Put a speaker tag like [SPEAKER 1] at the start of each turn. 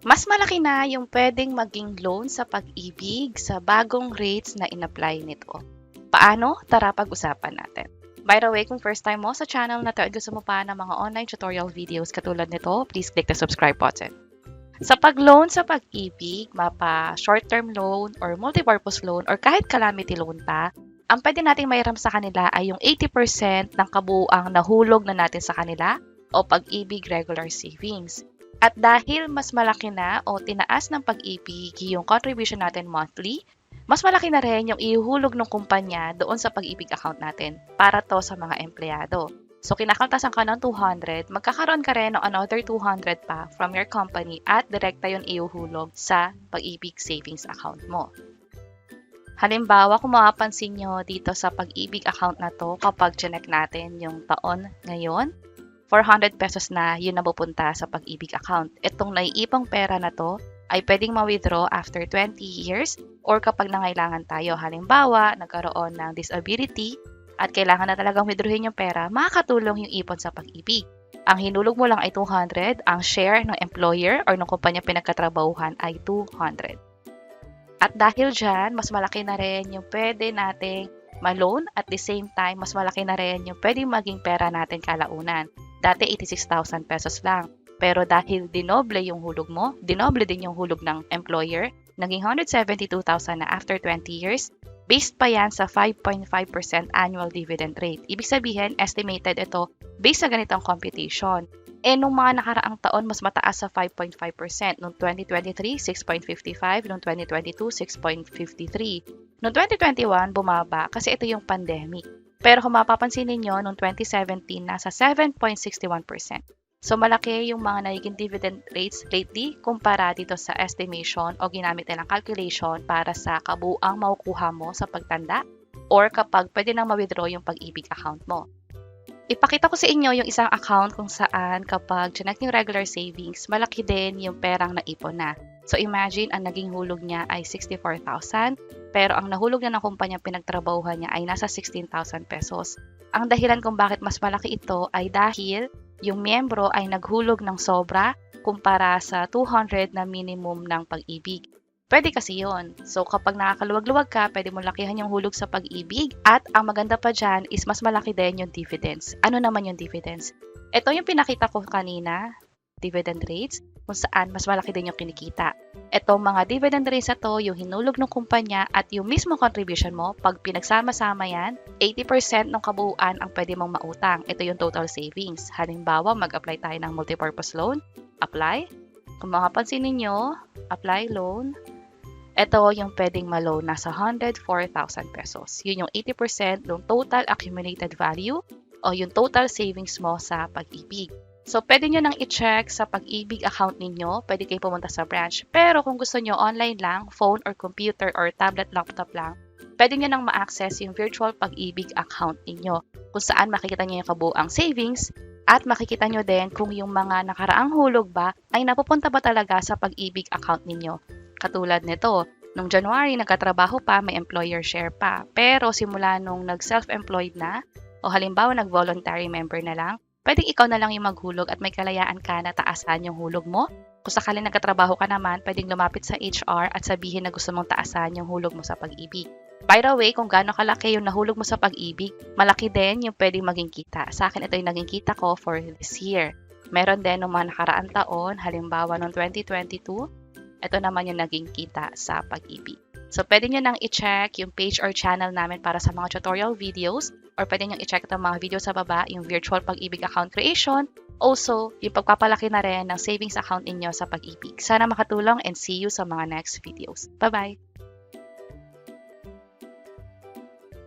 [SPEAKER 1] Mas malaki na yung pwedeng maging loan sa Pag-ibig sa bagong rates na in-apply nito. Paano? Tara pag-usapan natin. By the way, kung first time mo sa channel na to at gusto mo pa ng mga online tutorial videos katulad nito, please click the subscribe button. Sa pag-loan sa Pag-ibig, mapa short-term loan or multipurpose loan or kahit calamity loan pa, ang pwede nating mairam sa kanila ay yung 80% ng kabuuang nahulog na natin sa kanila o Pag-ibig regular savings. At dahil mas malaki na o tinaas ng Pag-ibig yung contribution natin monthly, mas malaki na rin yung ihuhulog ng kumpanya doon sa Pag-ibig account natin para to sa mga empleyado. So, kinakaltasan ka ng 200, magkakaroon ka rin ng another 200 pa from your company at direkta yun ihuhulog sa Pag-ibig savings account mo. Halimbawa, kung mapapansin nyo dito sa Pag-ibig account na to, kapag chinek natin yung taon ngayon, 400 pesos na yun na pupunta sa Pag-ibig account. Itong naiipang pera na to ay pwedeng ma-withdraw after 20 years or kapag nangailangan tayo. Halimbawa, nagkaroon ng disability at kailangan na talagang withdrawin yung pera, makakatulong yung ipon sa Pag-ibig. Ang hinulog mo lang ay 200, ang share ng employer or ng kumpanya pinagkatrabahuhan ay 200. At dahil dyan, mas malaki na rin yung pwede nating ma-loan at the same time, mas malaki na rin yung pwedeng maging pera natin kalaunan. Dati 86,000 pesos lang. Pero dahil dinoble yung hulog mo, dinoble din yung hulog ng employer, naging 172,000 na after 20 years, based pa yan sa 5.5% annual dividend rate. Ibig sabihin, estimated ito based sa ganitong computation. Nung mga nakaraang taon, mas mataas sa 5.5%. Noong 2023, 6.55. Noong 2022, 6.53. Noong 2021, bumaba kasi ito yung pandemic. Pero kung mapapansin ninyo, noong 2017, nasa 7.61%. So, malaki yung mga nagiging dividend rates lately kumpara dito sa estimation o ginamit nilang calculation para sa kabuuang makukuha mo sa pagtanda or kapag pwede nang ma-withdraw yung Pag-ibig account mo. Ipakita ko sa inyo yung isang account kung saan kapag chinek yung regular savings, malaki din yung perang naipon na. So, imagine, ang naging hulog niya ay 64,000, pero ang nahulog na ng kumpanya pinagtrabahuhan niya ay nasa 16,000 pesos. Ang dahilan kung bakit mas malaki ito ay dahil yung miyembro ay naghulog ng sobra kumpara sa 200 na minimum ng Pag-ibig. Pwede kasi yun. So, kapag nakakaluwag-luwag ka, pwede mo lakihan yung hulog sa Pag-ibig. At ang maganda pa dyan is mas malaki din yung dividends. Ano naman yung dividends? Ito yung pinakita ko kanina, dividend rates, kung saan mas malaki din yung kinikita. Itong mga dividend rates na to, yung hinulog ng kumpanya at yung mismo contribution mo, pag pinagsama-sama yan, 80% ng kabuuan ang pwede mong mautang. Ito yung total savings. Halimbawa, mag-apply tayo ng multipurpose loan. Apply. Kung makapansin ninyo, apply loan. Ito yung pwedeng ma-loan, nasa 104,000 pesos. Yun yung 80% ng total accumulated value o yung total savings mo sa Pag-ibig. So, pwede nyo nang i-check sa Pag-ibig account ninyo. Pwede kayo pumunta sa branch. Pero kung gusto nyo online lang, phone or computer or tablet, laptop lang, pwede nyo nang ma-access yung virtual Pag-ibig account ninyo kung saan makikita nyo yung kabuuang savings at makikita nyo din kung yung mga nakaraang hulog ba ay napupunta ba talaga sa Pag-ibig account ninyo. Katulad nito, nung January nagkatrabaho pa, may employer share pa. Pero simula nung nag-self-employed na, o halimbawa nag-voluntary member na lang, pwedeng ikaw na lang yung maghulog at may kalayaan ka na taasan yung hulog mo. Kung sakaling nagkatrabaho ka naman, pwedeng lumapit sa HR at sabihin na gusto mong taasan yung hulog mo sa Pag-ibig. By the way, kung gaano kalaki yung nahulog mo sa Pag-ibig, malaki din yung pwedeng maging kita. Sa akin, ito yung naging kita ko for this year. Meron din ng mga nakaraang taon, halimbawa noong 2022, ito naman yung naging kita sa Pag-ibig. So, pwede nyo nang i-check yung page or channel namin para sa mga tutorial videos or pwede nyo i-check itong mga video sa baba, yung virtual Pag-ibig account creation. Also, yung pagpapalaki na rin ng savings account ninyo sa Pag-ibig. Sana makatulong and see you sa mga next videos. Bye-bye!